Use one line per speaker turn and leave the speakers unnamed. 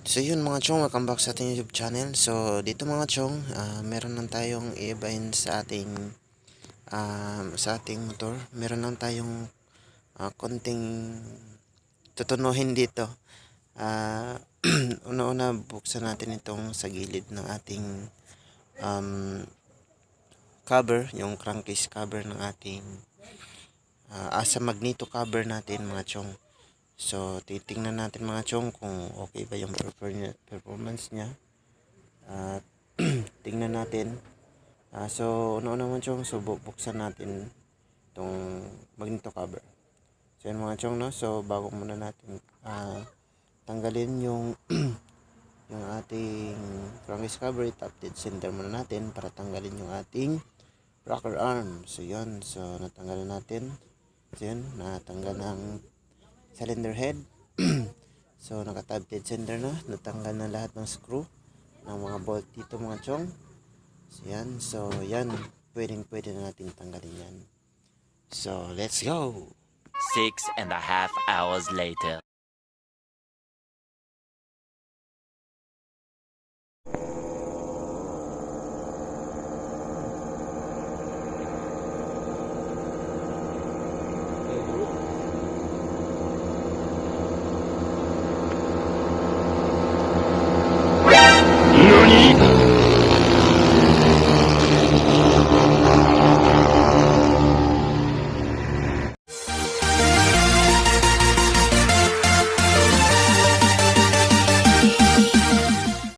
So yun mga chong, welcome back sa ating YouTube channel. So dito mga chong, meron lang tayong i-ibahin sa ating motor. Meron lang tayong konting tutunuhin dito. Ah, Una-una buksan natin itong sa gilid ng ating um, cover, yung crankcase cover ng ating asa magneto cover natin mga chong. So titingnan natin mga chong kung okay ba yung performance niya. At tingnan natin. So una-una mga chong, so buksan natin itong magneto cover. So yun mga chong, no? So bago muna natin tanggalin yung yung ating crankcase cover, top dead center muna natin para tanggalin yung ating rocker arm. So yun, so natanggal natin. So yun, natanggal ng cylinder head. So naka top dead center na, natanggal na lahat ng screw ng mga bolt dito mga chong. So yan, pwede na natin tanggalin yan. So let's go.
6.5 hours later.